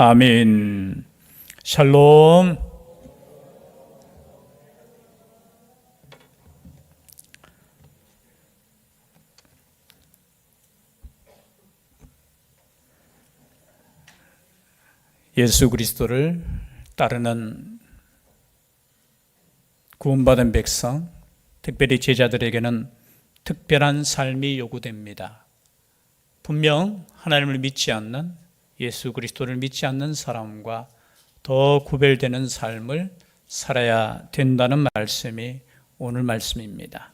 아멘. 샬롬. 예수 그리스도를 따르는 구원받은 백성, 특별히 제자들에게는 특별한 삶이 요구됩니다. 분명 하나님을 믿지 않는, 예수 그리스도를 믿지 않는 사람과 더 구별되는 삶을 살아야 된다는 말씀이 오늘 말씀입니다.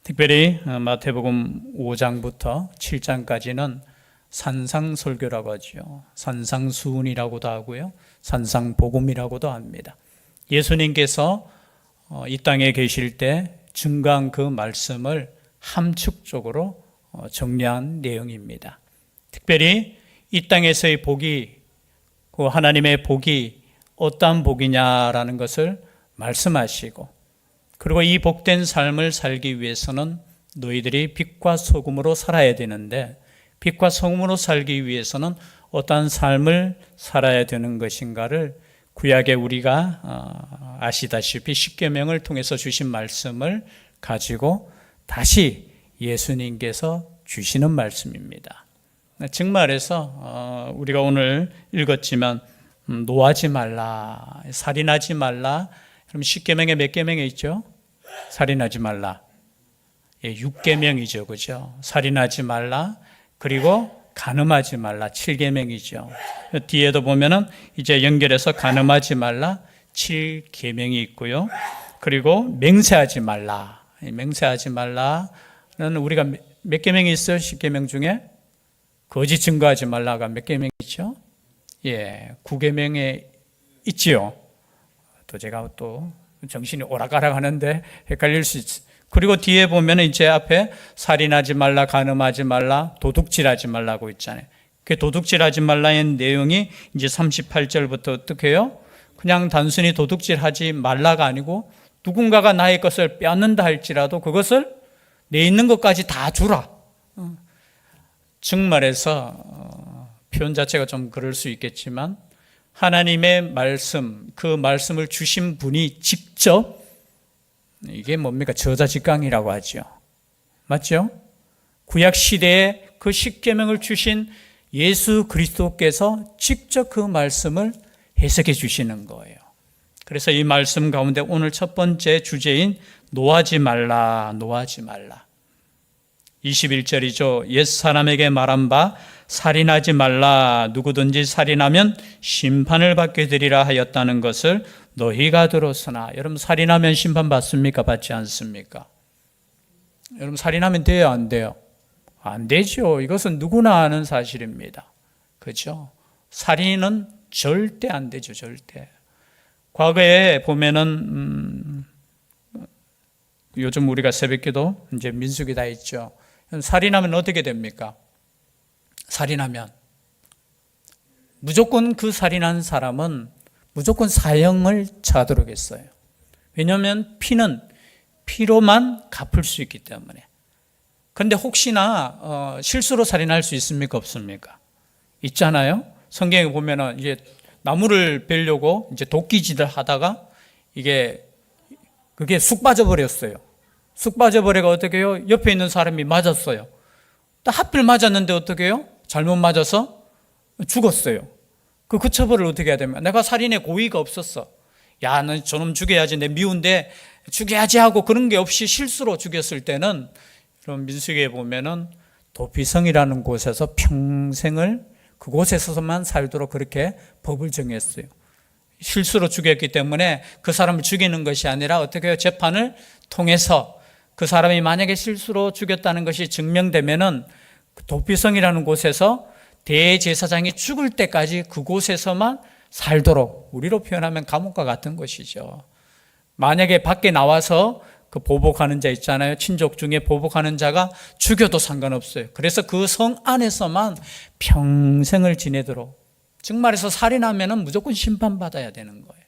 특별히 마태복음 5장부터 7장까지는 산상설교라고 하죠. 산상수훈이라고도 하고요, 산상복음이라고도 합니다. 예수님께서 이 땅에 계실 때 증거한 그 말씀을 함축적으로 정리한 내용입니다. 특별히 이 땅에서의 복이, 그 하나님의 복이 어떠한 복이냐라는 것을 말씀하시고, 그리고 이 복된 삶을 살기 위해서는 너희들이 빛과 소금으로 살아야 되는데, 빛과 소금으로 살기 위해서는 어떠한 삶을 살아야 되는 것인가를 구약에 우리가 아시다시피 십계명을 통해서 주신 말씀을 가지고 다시 예수님께서 주시는 말씀입니다. 즉 말해서 우리가 오늘 읽었지만 노하지 말라, 살인하지 말라. 그럼 십계명에 몇 계명이 있죠? 살인하지 말라. 6계명이죠, 그죠? 살인하지 말라. 그리고 간음하지 말라, 7계명이죠. 뒤에도 보면은 이제 연결해서 간음하지 말라, 7계명이 있고요. 그리고 맹세하지 말라. 맹세하지 말라는 우리가 몇 계명이 있어요? 10계명 중에? 거짓 증거하지 말라가 몇 계명이죠? 9계명에 있지요. 또 제가 또 정신이 오락가락 하는데 헷갈릴 수 있어요. 그리고 뒤에 보면 이제 앞에 살인하지 말라, 간음하지 말라, 도둑질하지 말라고 있잖아요. 그 도둑질하지 말라의 내용이 이제 38절부터 어떻게 해요? 그냥 단순히 도둑질하지 말라가 아니고 누군가가 나의 것을 빼앗는다 할지라도 그것을 내 있는 것까지 다 주라. 즉 말해서 표현 자체가 좀 그럴 수 있겠지만 하나님의 말씀, 그 말씀을 주신 분이 직접, 이게 뭡니까? 저자직강이라고 하죠. 맞죠? 구약 시대에 그 십계명을 주신 예수 그리스도께서 직접 그 말씀을 해석해 주시는 거예요. 그래서 이 말씀 가운데 오늘 첫 번째 주제인 노하지 말라, 노하지 말라. 21절이죠. 옛사람에게 말한 바 살인하지 말라, 누구든지 살인하면 심판을 받게 되리라 하였다는 것을 너희가 들었으나. 여러분, 살인하면 심판 받습니까? 받지 않습니까? 여러분, 살인하면 돼요, 안 돼요? 안 되죠. 이것은 누구나 아는 사실입니다. 그렇죠? 살인은 절대 안 되죠, 절대. 과거에 보면은 요즘 우리가 새벽기도 이제 민수기 다 있죠. 살인하면 어떻게 됩니까? 살인하면 무조건 그 살인한 사람은 무조건 사형을 처하도록 했어요. 왜냐하면 피는 피로만 갚을 수 있기 때문에. 그런데 혹시나 실수로 살인할 수 있습니까? 없습니까? 있잖아요. 성경에 보면은 이제 나무를 베려고 이제 도끼질을 하다가 그게 쑥 빠져버렸어요. 쑥 빠져버려가 어떻게 해요? 옆에 있는 사람이 맞았어요. 또 하필 맞았는데 어떻게 해요? 잘못 맞아서 죽었어요. 그 처벌을 어떻게 해야 됩니까? 내가 살인에 고의가 없었어. 야, 너 저놈 죽여야지. 내 미운데 죽여야지 하고 그런 게 없이 실수로 죽였을 때는, 그럼 민수기에 보면은 도피성이라는 곳에서 평생을 그곳에서만 살도록 그렇게 법을 정했어요. 실수로 죽였기 때문에 그 사람을 죽이는 것이 아니라 어떻게 해요? 재판을 통해서 그 사람이 만약에 실수로 죽였다는 것이 증명되면은 도피성이라는 곳에서 대제사장이 죽을 때까지 그곳에서만 살도록, 우리로 표현하면 감옥과 같은 것이죠. 만약에 밖에 나와서 그 보복하는 자 있잖아요. 친족 중에 보복하는 자가 죽여도 상관없어요. 그래서 그 성 안에서만 평생을 지내도록. 즉 말해서 살인하면은 무조건 심판받아야 되는 거예요.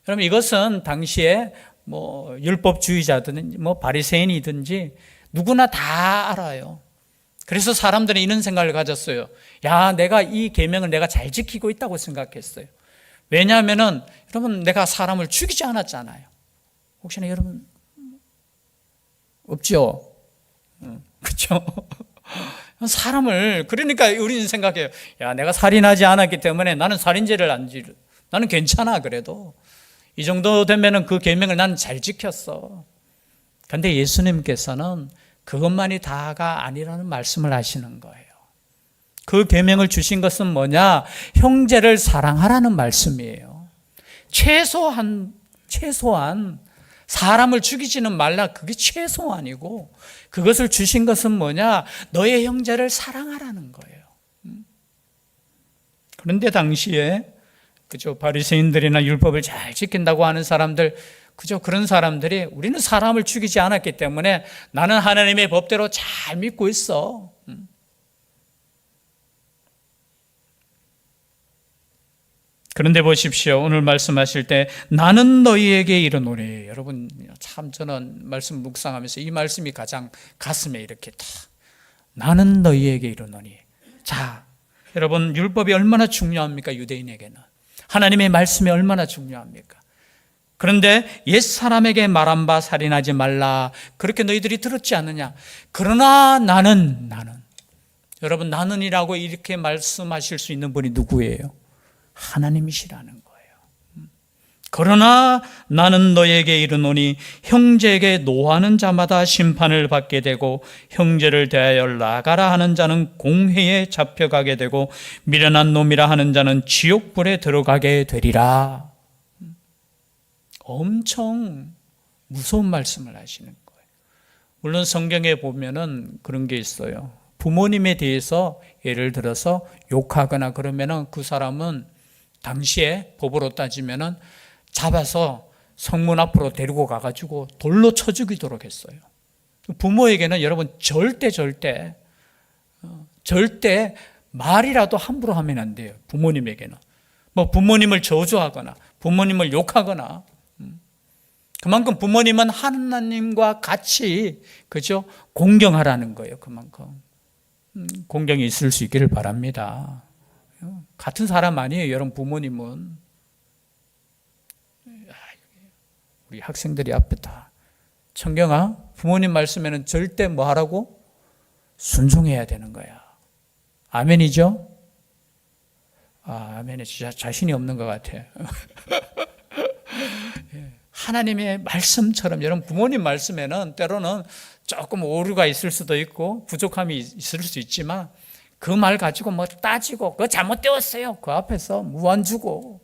여러분, 이것은 당시에 율법주의자든 바리새인이든지 누구나 다 알아요. 그래서 사람들은 이런 생각을 가졌어요. 야, 내가 이 계명을 내가 잘 지키고 있다고 생각했어요. 왜냐하면은 여러분, 내가 사람을 죽이지 않았잖아요. 혹시나 여러분 없죠? 그렇죠? 사람을, 그러니까 우리는 생각해요. 야, 내가 살인하지 않았기 때문에 나는 살인죄를 안 지르. 나는 괜찮아. 그래도 이 정도 되면은 그 계명을 나는 잘 지켰어. 그런데 예수님께서는 그것만이 다가 아니라는 말씀을 하시는 거예요. 그 계명을 주신 것은 뭐냐? 형제를 사랑하라는 말씀이에요. 최소한 사람을 죽이지는 말라. 그게 최소한이고, 그것을 주신 것은 뭐냐? 너의 형제를 사랑하라는 거예요. 그런데 당시에 그죠, 바리새인들이나 율법을 잘 지킨다고 하는 사람들, 그죠, 그런 사람들이 우리는 사람을 죽이지 않았기 때문에 나는 하나님의 법대로 잘 믿고 있어. 그런데 보십시오. 오늘 말씀하실 때 나는 너희에게 이르노니. 여러분, 참 저는 말씀 묵상하면서 이 말씀이 가장 가슴에 이렇게 다, 나는 너희에게 이르노니. 자, 여러분, 율법이 얼마나 중요합니까? 유대인에게는. 하나님의 말씀이 얼마나 중요합니까? 그런데 옛사람에게 말한 바 살인하지 말라. 그렇게 너희들이 들었지 않느냐? 그러나 나는. 여러분, 나는이라고 이렇게 말씀하실 수 있는 분이 누구예요? 하나님이시라는 거예요. 그러나 나는 너에게 이르노니 형제에게 노하는 자마다 심판을 받게 되고 형제를 대하여 나가라 하는 자는 공회에 잡혀가게 되고 미련한 놈이라 하는 자는 지옥불에 들어가게 되리라. 엄청 무서운 말씀을 하시는 거예요. 물론 성경에 보면은 그런 게 있어요. 부모님에 대해서 예를 들어서 욕하거나 그러면은 그 사람은 당시에 법으로 따지면은 잡아서 성문 앞으로 데리고 가가지고 돌로 쳐 죽이도록 했어요. 부모에게는 여러분 절대 말이라도 함부로 하면 안 돼요. 부모님에게는. 뭐 부모님을 저주하거나 부모님을 욕하거나, 그만큼 부모님은 하나님과 같이, 그죠, 공경하라는 거예요. 그만큼 공경이 있을 수 있기를 바랍니다. 같은 사람 아니에요, 여러분. 부모님은. 우리 학생들이 앞에 다, 청경아, 부모님 말씀에는 절대 뭐 하라고? 순종해야 되는 거야. 아멘이죠? 아멘에 진짜 자신이 없는 것 같아. 하나님의 말씀처럼, 여러분, 부모님 말씀에는 때로는 조금 오류가 있을 수도 있고 부족함이 있을 수 있지만 그 말 가지고 뭐 따지고 그거 잘못되었어요, 그 앞에서 무안 주고.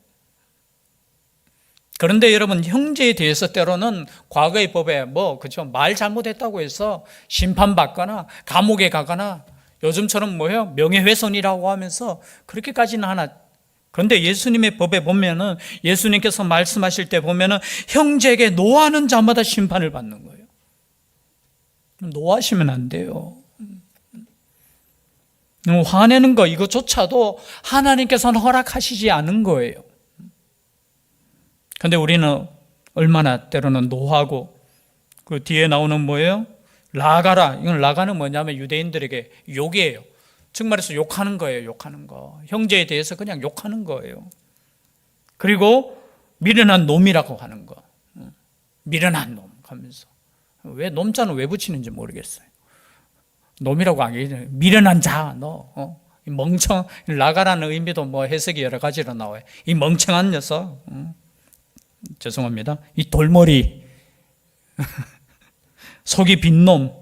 그런데 여러분, 형제에 대해서 때로는 과거의 법에 그죠, 말 잘못했다고 해서 심판받거나 감옥에 가거나, 요즘처럼 뭐예요, 명예훼손이라고 하면서 그렇게까지는 하나. 그런데 예수님의 법에 보면은, 예수님께서 말씀하실 때 보면은 형제에게 노하는 자마다 심판을 받는 거예요. 노하시면 안 돼요. 화내는 거, 이것조차도 하나님께서는 허락하시지 않은 거예요. 그런데 우리는 얼마나 때로는 노하고, 그 뒤에 나오는 뭐예요? 라가라. 이건 라가는 뭐냐면 유대인들에게 욕이에요. 즉 말해서 욕하는 거예요. 욕하는 거. 형제에 대해서 그냥 욕하는 거예요. 그리고 미련한 놈이라고 하는 거. 미련한 놈 하면서. 왜 놈자는 왜 붙이는지 모르겠어요. 놈이라고 하기, 미련한 자, 너, 이 멍청, 라가라는 의미도 뭐 해석이 여러 가지로 나와요. 이 멍청한 녀석, 죄송합니다. 이 돌머리, 속이 빈 놈,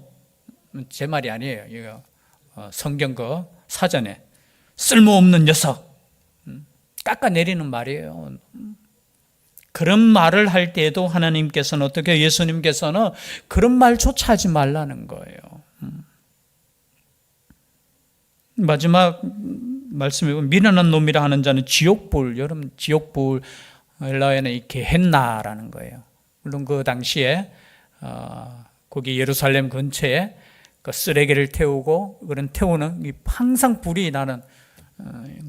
제 말이 아니에요. 이거 성경 거 사전에 쓸모없는 녀석, 깎아내리는 말이에요. 그런 말을 할 때에도 하나님께서는 어떻게, 예수님께서는 그런 말조차 하지 말라는 거예요. 마지막 말씀에 보면 미련한 놈이라 하는 자는 지옥불, 여러분, 지옥불, 헬라어에는 이 게헨나라는 거예요. 물론 그 당시에 거기 예루살렘 근처에 그 쓰레기를 태우고, 그런 태우는 항상 불이 나는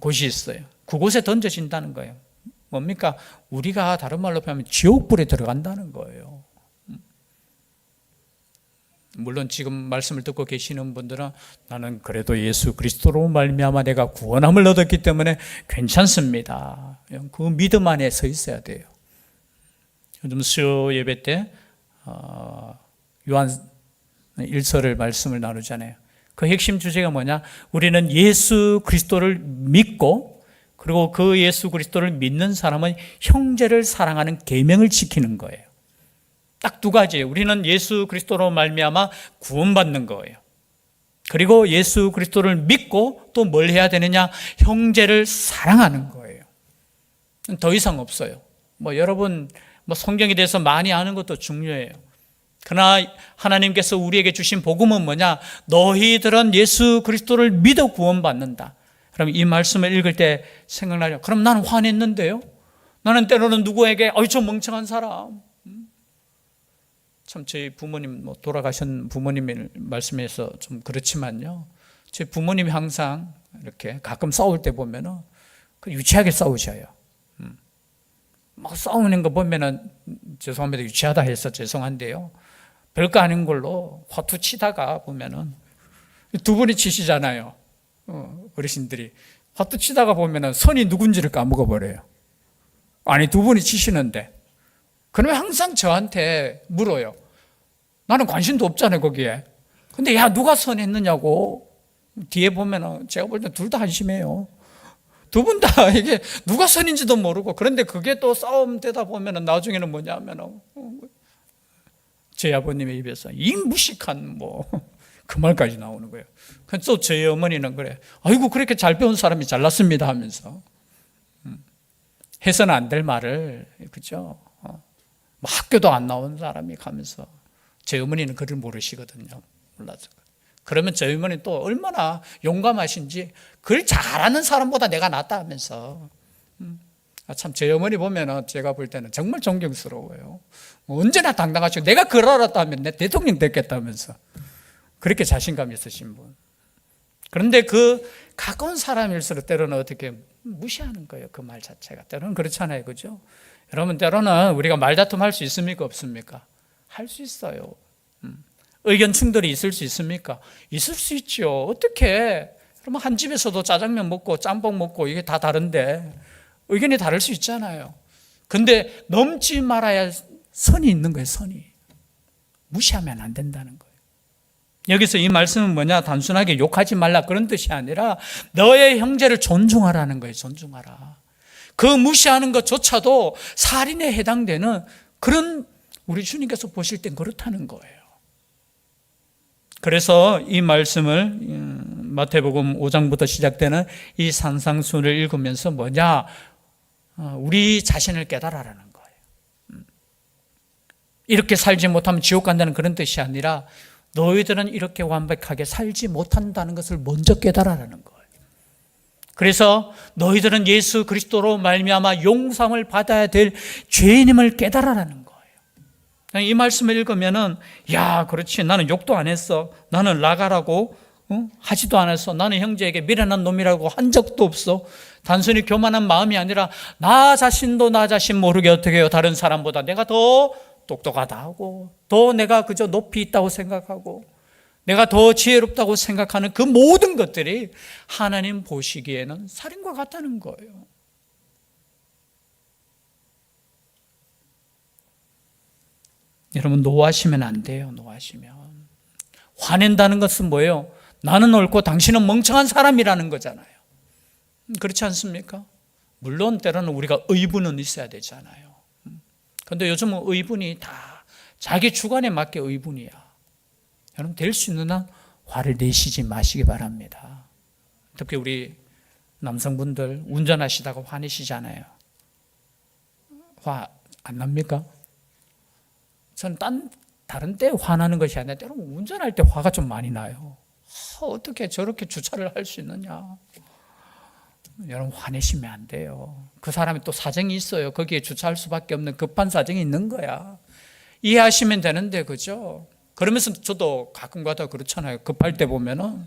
곳이 있어요. 그곳에 던져진다는 거예요. 뭡니까? 우리가 다른 말로 표현하면 지옥불에 들어간다는 거예요. 물론 지금 말씀을 듣고 계시는 분들은 나는 그래도 예수 그리스도로 말미암아 내가 구원함을 얻었기 때문에 괜찮습니다. 그 믿음 안에 서 있어야 돼요. 요즘 수요 예배 때 요한 1서를 말씀을 나누잖아요. 그 핵심 주제가 뭐냐? 우리는 예수 그리스도를 믿고 그리고 그 예수 그리스도를 믿는 사람은 형제를 사랑하는 계명을 지키는 거예요. 딱 두 가지예요. 우리는 예수 그리스도로 말미암아 구원받는 거예요. 그리고 예수 그리스도를 믿고 또 뭘 해야 되느냐? 형제를 사랑하는 거예요. 더 이상 없어요. 여러분 성경에 대해서 많이 아는 것도 중요해요. 그러나 하나님께서 우리에게 주신 복음은 뭐냐? 너희들은 예수 그리스도를 믿어 구원받는다. 그럼 이 말씀을 읽을 때 생각나죠. 그럼 나는 화냈는데요. 나는 때로는 누구에게 저 멍청한 사람. 참 저희 부모님 돌아가신 부모님의 말씀에서 좀 그렇지만요. 저희 부모님이 항상 이렇게 가끔 싸울 때 보면은 유치하게 싸우셔요. 막 싸우는 거 보면은 죄송합니다. 유치하다 해서 죄송한데요. 별거 아닌 걸로 화투 치다가 보면은 두 분이 치시잖아요. 어르신들이 화투 치다가 보면은 선이 누군지를 까먹어 버려요. 아니 두 분이 치시는데 그러면 항상 저한테 물어요. 나는 관심도 없잖아요 거기에. 근데 야 누가 선했느냐고. 뒤에 보면은 제가 볼 때 둘 다 한심해요. 두 분 다 이게 누가 선인지도 모르고. 그런데 그게 또 싸움 되다 보면은 나중에는 뭐냐면은 제 아버님의 입에서 이 무식한 그 말까지 나오는 거예요. 그래서 또 저희 어머니는 그래. 아이고 그렇게 잘 배운 사람이 잘났습니다 하면서 해서는 안 될 말을 그죠? 학교도 안 나온 사람이 가면서 제 어머니는 그걸 모르시거든요. 몰라서. 그러면 저희 어머니는 또 얼마나 용감하신지 글 잘하는 사람보다 내가 낫다 하면서 참 제 어머니 보면 제가 볼 때는 정말 존경스러워요. 언제나 당당하시고 내가 글 알았다면 내 대통령 됐겠다면서 그렇게 자신감 있으신 분. 그런데 그 가까운 사람일수록 때로는 어떻게 무시하는 거예요. 그 말 자체가. 때로는 그렇잖아요. 그죠? 여러분 때로는 우리가 말다툼 할 수 있습니까? 없습니까? 할 수 있어요. 의견 충돌이 있을 수 있습니까? 있을 수 있죠. 어떻게? 그러면 한 집에서도 짜장면 먹고 짬뽕 먹고 이게 다 다른데 의견이 다를 수 있잖아요. 근데 넘지 말아야 할 선이 있는 거예요. 선이. 무시하면 안 된다는 거예요. 여기서 이 말씀은 뭐냐? 단순하게 욕하지 말라 그런 뜻이 아니라 너의 형제를 존중하라는 거예요. 존중하라. 그 무시하는 것조차도 살인에 해당되는 그런 우리 주님께서 보실 땐 그렇다는 거예요. 그래서 이 말씀을 마태복음 5장부터 시작되는 이 산상수를 읽으면서 뭐냐? 우리 자신을 깨달아라는 거예요. 이렇게 살지 못하면 지옥 간다는 그런 뜻이 아니라 너희들은 이렇게 완벽하게 살지 못한다는 것을 먼저 깨달아라는 거예요. 그래서 너희들은 예수 그리스도로 말미암아 용서함을 받아야 될 죄인임을 깨달아라는 거예요. 이 말씀을 읽으면은 야 그렇지 나는 욕도 안 했어. 나는 나가라고 하지도 않았어. 나는 형제에게 미련한 놈이라고 한 적도 없어. 단순히 교만한 마음이 아니라 나 자신도 나 자신 모르게 어떻게 해요. 다른 사람보다 내가 더 똑똑하다 하고 더 내가 그저 높이 있다고 생각하고 내가 더 지혜롭다고 생각하는 그 모든 것들이 하나님 보시기에는 살인과 같다는 거예요. 여러분 노하시면 안 돼요. 노하시면. 화낸다는 것은 뭐예요? 나는 옳고 당신은 멍청한 사람이라는 거잖아요. 그렇지 않습니까? 물론 때로는 우리가 의분은 있어야 되잖아요. 그런데 요즘은 의분이 다 자기 주관에 맞게 의분이야. 여러분 될 수 있는 한 화를 내시지 마시기 바랍니다. 특히 우리 남성분들 운전하시다가 화내시잖아요. 화 안 납니까? 저는 다른 때 화나는 것이 아니라 때로는 운전할 때 화가 좀 많이 나요. 어떻게 저렇게 주차를 할 수 있느냐. 여러분 화내시면 안 돼요. 그 사람이 또 사정이 있어요. 거기에 주차할 수밖에 없는 급한 사정이 있는 거야. 이해하시면 되는데 그죠? 그러면서 저도 가끔 가다 그렇잖아요. 급할 때 보면은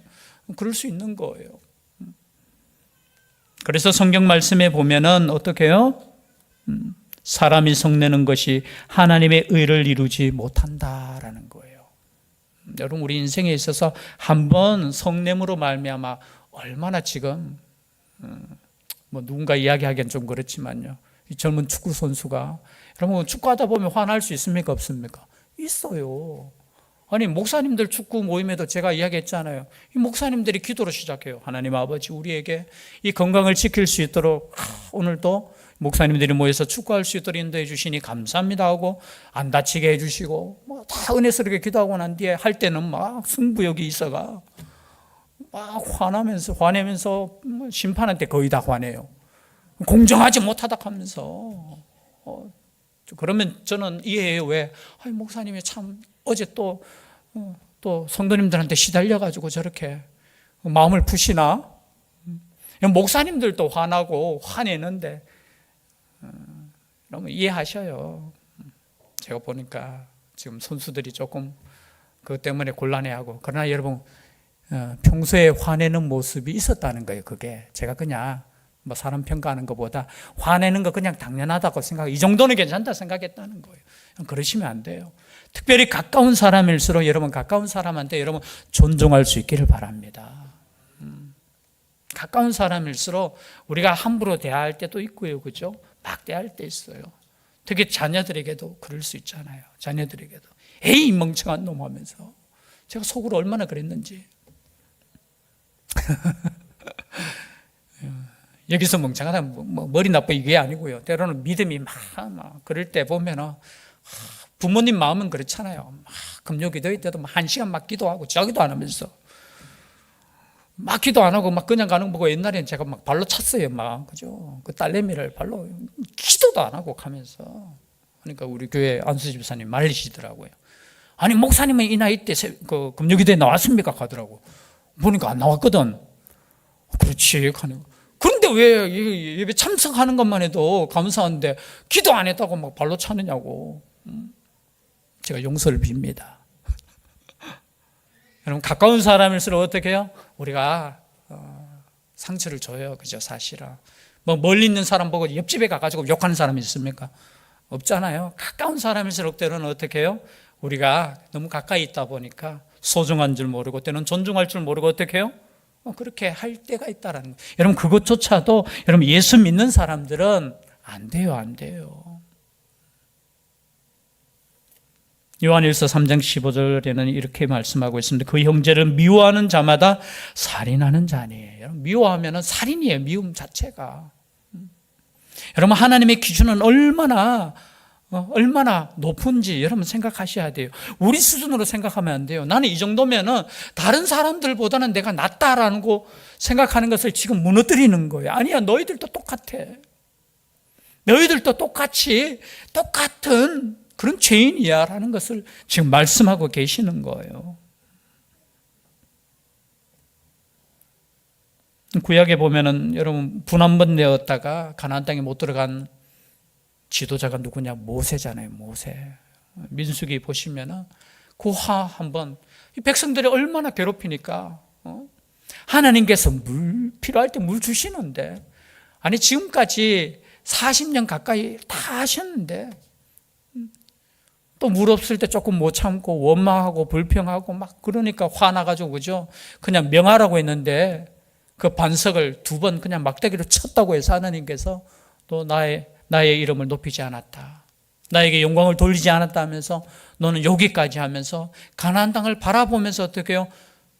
그럴 수 있는 거예요. 그래서 성경 말씀에 보면은 어떻게 해요? 사람이 성내는 것이 하나님의 의를 이루지 못한다라는 거예요. 여러분 우리 인생에 있어서 한번 성냄으로 말미암아 얼마나 지금 뭐 누군가 이야기하기엔 좀 그렇지만요, 이 젊은 축구 선수가, 여러분 축구하다 보면 화날 수 있습니까 없습니까? 있어요. 아니 목사님들 축구 모임에도 제가 이야기했잖아요. 이 목사님들이 기도로 시작해요. 하나님 아버지, 우리에게 이 건강을 지킬 수 있도록 오늘도 목사님들이 모여서 축구할 수 있도록 인도해 주시니 감사합니다 하고, 안 다치게 해주시고 뭐 다 은혜스럽게 기도하고 난 뒤에 할 때는 막 승부욕이 있어가 막 화내면서 심판한테 거의 다 화내요. 공정하지 못하다 하면서. 그러면 저는 이해해요. 왜? 목사님이 참 어제 또 성도님들한테 시달려가지고 저렇게 마음을 푸시나? 목사님들도 화나고 화내는데, 여러분 이해하셔요. 제가 보니까 지금 선수들이 조금 그것 때문에 곤란해하고, 그러나 여러분 평소에 화내는 모습이 있었다는 거예요. 그게 제가 그냥 뭐 사람 평가하는 것보다 화내는 거 그냥 당연하다고 생각, 이 정도는 괜찮다 생각했다는 거예요. 그러시면 안 돼요. 특별히 가까운 사람일수록 여러분 가까운 사람한테 여러분 존중할 수 있기를 바랍니다. 가까운 사람일수록 우리가 함부로 대할 때도 있고요, 그죠? 막 대할 때 있어요. 특히 자녀들에게도 그럴 수 있잖아요. 자녀들에게도 에이 멍청한 놈 하면서 제가 속으로 얼마나 그랬는지. 여기서 멍청하다 뭐 머리 나빠 이게 아니고요. 때로는 믿음이 막 그럴 때 보면은 부모님 마음은 그렇잖아요. 막 금요 기도회 때도 막 1시간 막 기도하고 자기도 안 하면서 막 기도 안 하고 막 그냥 가는 거 보고, 옛날에는 제가 막 발로 찼어요. 막 그죠? 그 딸내미를 발로 기도도 안 하고 가면서. 그러니까 우리 교회 안수 집사님 말리시더라고요. 아니 목사님은 이 나이 때 그 금요 기도회 나왔습니까? 가더라고. 보니까 안 나왔거든. 그렇지 하는 거. 그런데 왜 예배 참석하는 것만 해도 감사한데 기도 안 했다고 막 발로 차느냐고. 제가 용서를 빕니다. 여러분 가까운 사람일수록 어떻게 해요? 우리가 상처를 줘요. 그죠? 사실은 뭐 멀리 있는 사람 보고 옆집에 가가지고 욕하는 사람이 있습니까? 없잖아요. 가까운 사람일수록 때로는 어떻게 해요? 우리가 너무 가까이 있다 보니까 소중한 줄 모르고 때는 존중할 줄 모르고 어떻게 해요? 그렇게 할 때가 있다라는 거예요. 여러분 그것조차도 여러분 예수 믿는 사람들은 안 돼요. 안 돼요. 요한일서 3장 15절에는 이렇게 말씀하고 있습니다. 그 형제를 미워하는 자마다 살인하는 자니에요. 여러분 미워하면 살인이에요. 미움 자체가. 여러분 하나님의 기준은 얼마나 높은지 여러분 생각하셔야 돼요. 우리 수준으로 생각하면 안 돼요. 나는 이 정도면은 다른 사람들보다는 내가 낫다라는 거 생각하는 것을 지금 무너뜨리는 거예요. 아니야, 너희들도 똑같아. 너희들도 똑같은 그런 죄인이야 라는 것을 지금 말씀하고 계시는 거예요. 구약에 보면은 여러분 분 한 번 내었다가 가나안 땅에 못 들어간 지도자가 누구냐? 모세잖아요. 모세. 민수기 보시면은 그 화 한번 백성들이 얼마나 괴롭히니까 하나님께서 물 필요할 때 물 주시는데, 아니 지금까지 40년 가까이 다 하셨는데 또 물 없을 때 조금 못 참고 원망하고 불평하고 막 그러니까 화나가지고 그죠? 그냥 명하라고 했는데 그 반석을 2번 그냥 막대기로 쳤다고 해서 하나님께서 또 나의 이름을 높이지 않았다, 나에게 영광을 돌리지 않았다 하면서 너는 여기까지 하면서 가나안 땅을 바라보면서 어떻게 해요?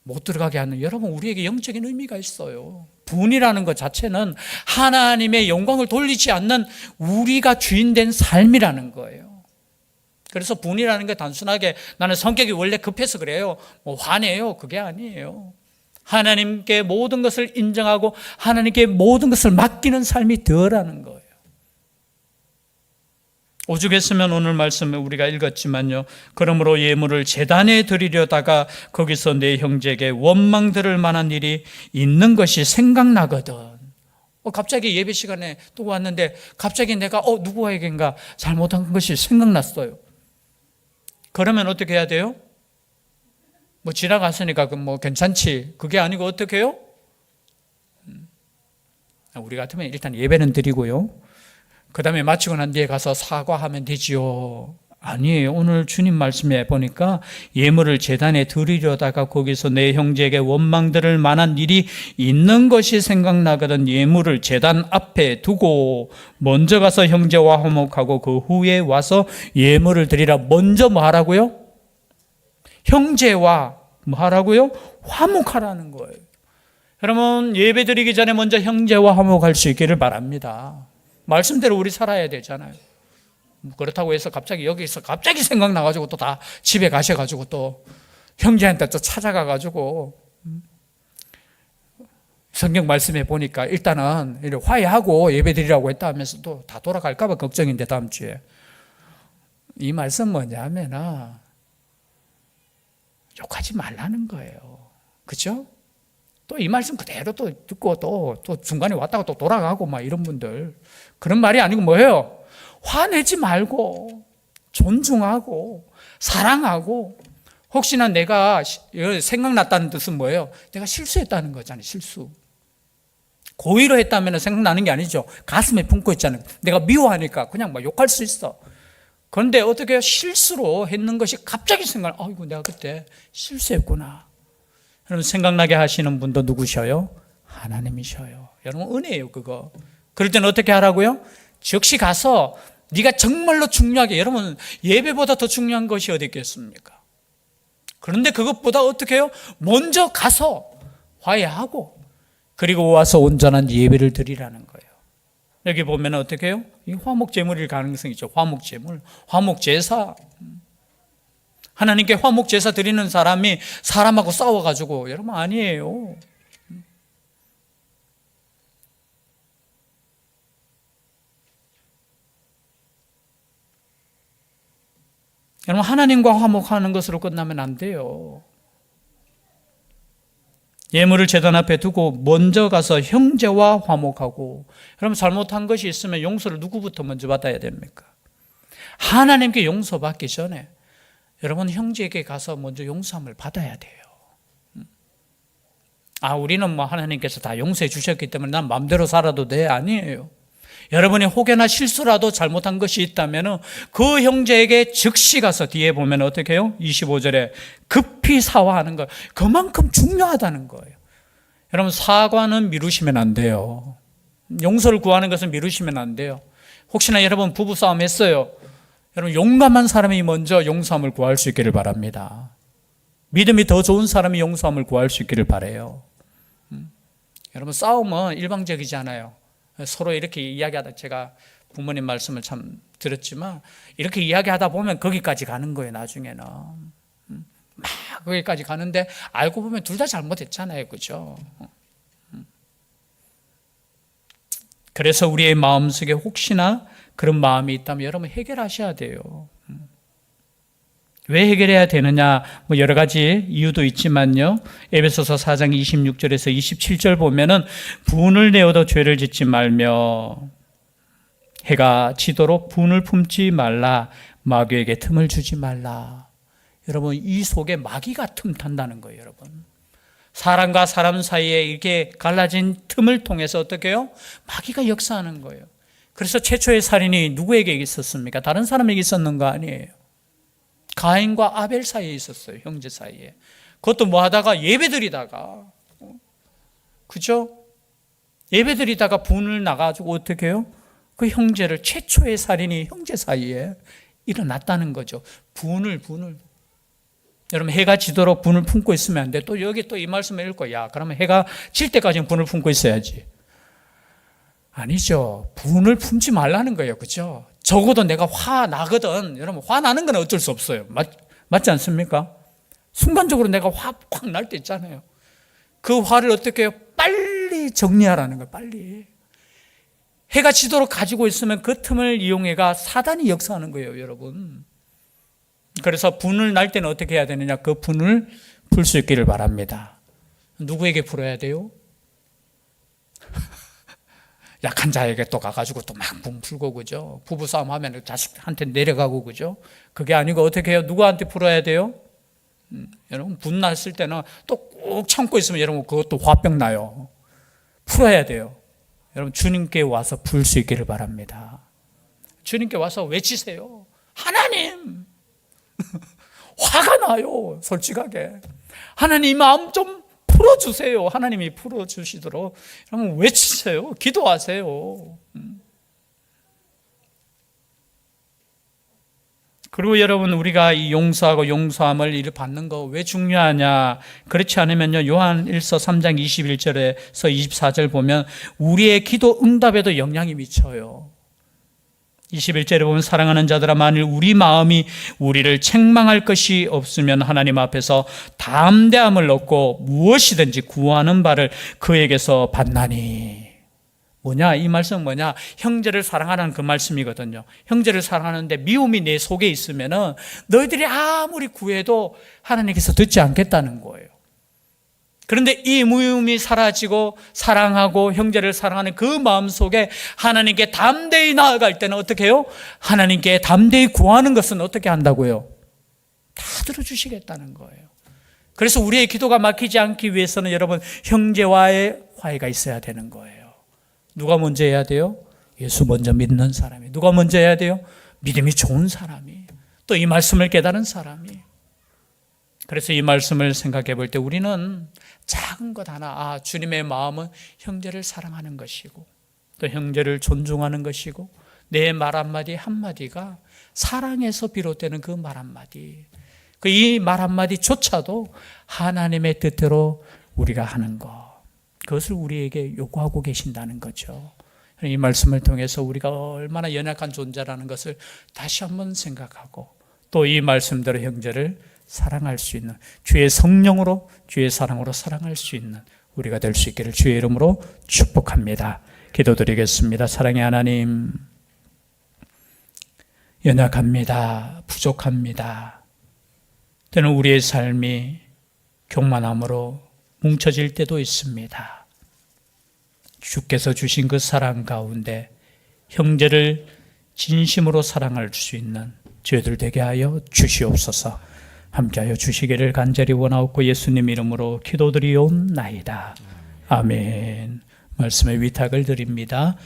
못 들어가게 하는. 여러분 우리에게 영적인 의미가 있어요. 분이라는 것 자체는 하나님의 영광을 돌리지 않는 우리가 주인된 삶이라는 거예요. 그래서 분이라는 게 단순하게 나는 성격이 원래 급해서 그래요, 뭐 화내요, 그게 아니에요. 하나님께 모든 것을 인정하고 하나님께 모든 것을 맡기는 삶이 되어라는 거예요. 오죽했으면 오늘 말씀에 우리가 읽었지만요, 그러므로 예물을 제단에 드리려다가 거기서 내 형제에게 원망 들을 만한 일이 있는 것이 생각나거든. 갑자기 예배 시간에 또 왔는데 갑자기 내가 누구에겐가 잘못한 것이 생각났어요. 그러면 어떻게 해야 돼요? 뭐 지나갔으니까 뭐 괜찮지, 그게 아니고 어떻게 해요? 우리 같으면 일단 예배는 드리고요, 그 다음에 마치고 난 뒤에 가서 사과하면 되지요. 아니에요. 오늘 주님 말씀에 보니까 예물을 제단에 드리려다가 거기서 내 형제에게 원망 들을 만한 일이 있는 것이 생각나거든 예물을 제단 앞에 두고 먼저 가서 형제와 화목하고 그 후에 와서 예물을 드리라. 먼저 뭐 하라고요? 형제와 뭐 하라고요? 화목하라는 거예요. 여러분 예배 드리기 전에 먼저 형제와 화목할 수 있기를 바랍니다. 말씀대로 우리 살아야 되잖아요. 그렇다고 해서 갑자기 여기서 갑자기 생각나가지고 또 다 집에 가셔가지고 또 형제한테 또 찾아가가지고 성경 말씀에 보니까 일단은 화해하고 예배드리라고 했다 하면서 또 다 돌아갈까봐 걱정인데 다음 주에 이 말씀 뭐냐면은 욕하지 말라는 거예요. 그렇죠? 또 이 말씀 그대로 또 듣고 또 중간에 왔다가 또 돌아가고 막 이런 분들 그런 말이 아니고 뭐예요? 화내지 말고 존중하고 사랑하고 혹시나 내가 생각났다는 뜻은 뭐예요? 내가 실수했다는 거잖아요. 실수. 고의로 했다면 생각나는 게 아니죠. 가슴에 품고 있잖아요. 내가 미워하니까 그냥 막 욕할 수 있어. 그런데 어떻게 해요? 실수로 했는 것이 갑자기 아이고 내가 그때 실수했구나. 여러분 생각나게 하시는 분도 누구셔요? 하나님이셔요. 여러분 은혜예요 그거. 그럴 때는 어떻게 하라고요? 즉시 가서 네가 정말로 중요하게 여러분 예배보다 더 중요한 것이 어디 있겠습니까? 그런데 그것보다 어떻게 해요? 먼저 가서 화해하고 그리고 와서 온전한 예배를 드리라는 거예요. 여기 보면 어떻게 해요? 이 화목제물일 가능성이 있죠. 화목제물, 화목제사. 하나님께 화목제사 드리는 사람이 사람하고 싸워가지고 여러분 아니에요. 여러분 하나님과 화목하는 것으로 끝나면 안 돼요. 예물을 제단 앞에 두고 먼저 가서 형제와 화목하고 여러분 잘못한 것이 있으면 용서를 누구부터 먼저 받아야 됩니까? 하나님께 용서받기 전에 여러분 형제에게 가서 먼저 용서함을 받아야 돼요. 우리는 뭐 하나님께서 다 용서해 주셨기 때문에 난 마음대로 살아도 돼. 아니에요. 여러분이 혹여나 실수라도 잘못한 것이 있다면 그 형제에게 즉시 가서 뒤에 보면 어떻게 해요? 25절에 급히 사과하는 거. 그만큼 중요하다는 거예요. 여러분 사과는 미루시면 안 돼요. 용서를 구하는 것은 미루시면 안 돼요. 혹시나 여러분 부부싸움 했어요. 여러분 용감한 사람이 먼저 용서함을 구할 수 있기를 바랍니다. 믿음이 더 좋은 사람이 용서함을 구할 수 있기를 바라요. 여러분 싸움은 일방적이지 않아요. 서로 이렇게 이야기하다 제가 부모님 말씀을 참 들었지만 이렇게 이야기하다 보면 거기까지 가는 거예요. 나중에는 막 거기까지 가는데 알고 보면 둘 다 잘못했잖아요. 그죠? 그래서 우리의 마음속에 혹시나 그런 마음이 있다면 여러분 해결하셔야 돼요. 왜 해결해야 되느냐? 뭐 여러 가지 이유도 있지만요. 에베소서 4장 26절에서 27절 보면은 분을 내어도 죄를 짓지 말며 해가 지도록 분을 품지 말라. 마귀에게 틈을 주지 말라. 여러분 이 속에 마귀가 틈탄다는 거예요. 여러분 사람과 사람 사이에 이렇게 갈라진 틈을 통해서 어떻게 해요? 마귀가 역사하는 거예요. 그래서 최초의 살인이 누구에게 있었습니까? 다른 사람에게 있었는 거 아니에요. 가인과 아벨 사이에 있었어요. 형제 사이에. 그것도 뭐 하다가 예배드리다가 그죠? 예배드리다가 분을 나가지고 어떻게 해요? 그 형제를 최초의 살인이 형제 사이에 일어났다는 거죠. 분을 여러분 해가 지도록 분을 품고 있으면 안 돼. 또 여기 또 이 말씀을 읽고 그러면 해가 질 때까지는 분을 품고 있어야지. 아니죠. 분을 품지 말라는 거예요. 그죠? 적어도 내가 화나거든. 여러분 화나는 건 어쩔 수 없어요. 맞지 않습니까? 순간적으로 내가 화 확 날 때 있잖아요. 그 화를 어떻게 해요? 빨리 정리하라는 거예요. 빨리. 해가 지도록 가지고 있으면 그 틈을 이용해가 사단이 역사하는 거예요. 여러분. 그래서 분을 날 때는 어떻게 해야 되느냐? 그 분을 풀 수 있기를 바랍니다. 누구에게 풀어야 돼요? 약한 자에게 또 가가지고 또 막 붕 풀고 그죠? 부부싸움 하면 자식한테 내려가고 그죠? 그게 아니고 어떻게 해요? 누구한테 풀어야 돼요? 여러분 분났을 때는 또 꼭 참고 있으면 여러분 그것도 화병 나요. 풀어야 돼요. 여러분 주님께 와서 풀 수 있기를 바랍니다. 주님께 와서 외치세요. 하나님, 화가 나요. 솔직하게. 하나님 마음 좀 풀어주세요. 하나님이 풀어주시도록 그러면 외치세요. 기도하세요. 그리고 여러분, 우리가 이 용서하고 용서함을 이를 받는 거 왜 중요하냐? 그렇지 않으면요, 요한 1서 3장 21절에서 24절 보면 우리의 기도 응답에도 영향이 미쳐요. 21절에 보면 사랑하는 자들아, 만일 우리 마음이 우리를 책망할 것이 없으면 하나님 앞에서 담대함을 얻고 무엇이든지 구하는 바를 그에게서 받나니. 뭐냐? 이 말씀은 뭐냐? 형제를 사랑하라는 그 말씀이거든요. 형제를 사랑하는데 미움이 내 속에 있으면은 너희들이 아무리 구해도 하나님께서 듣지 않겠다는 거예요. 그런데 이 미움이 사라지고 사랑하고 형제를 사랑하는 그 마음 속에 하나님께 담대히 나아갈 때는 어떻게 해요? 하나님께 담대히 구하는 것은 어떻게 한다고요? 다 들어주시겠다는 거예요. 그래서 우리의 기도가 막히지 않기 위해서는 여러분, 형제와의 화해가 있어야 되는 거예요. 누가 먼저 해야 돼요? 예수 먼저 믿는 사람이. 누가 먼저 해야 돼요? 믿음이 좋은 사람이. 또 이 말씀을 깨달은 사람이. 그래서 이 말씀을 생각해 볼 때 우리는 작은 것 하나, 주님의 마음은 형제를 사랑하는 것이고 또 형제를 존중하는 것이고 내 말 한마디 한마디가 사랑에서 비롯되는 그 말 한마디, 그 이 말 한마디조차도 하나님의 뜻대로 우리가 하는 것, 그것을 우리에게 요구하고 계신다는 거죠. 이 말씀을 통해서 우리가 얼마나 연약한 존재라는 것을 다시 한번 생각하고 또 이 말씀대로 형제를 사랑할 수 있는, 주의 성령으로 주의 사랑으로 사랑할 수 있는 우리가 될 수 있기를 주의 이름으로 축복합니다. 기도드리겠습니다. 사랑의 하나님, 연약합니다. 부족합니다. 때는 우리의 삶이 교만함으로 뭉쳐질 때도 있습니다. 주께서 주신 그 사랑 가운데 형제를 진심으로 사랑할 수 있는 저희들 되게 하여 주시옵소서. 함께하여 주시기를 간절히 원하옵고 예수님 이름으로 기도드리옵나이다. 아멘. 말씀의 위탁을 드립니다.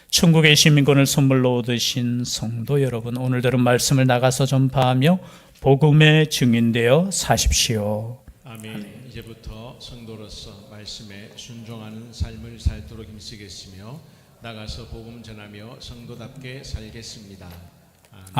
천국의 시민권을 선물로 얻으신 성도 여러분, 오늘 들은 말씀을 나가서 전파하며 복음의 증인되어 사십시오. 아멘. 이제부터 성도로서 말씀에 순종하는 삶을 살도록 힘쓰겠으며 나가서 복음 전하며 성도답게 살겠습니다. 아멘.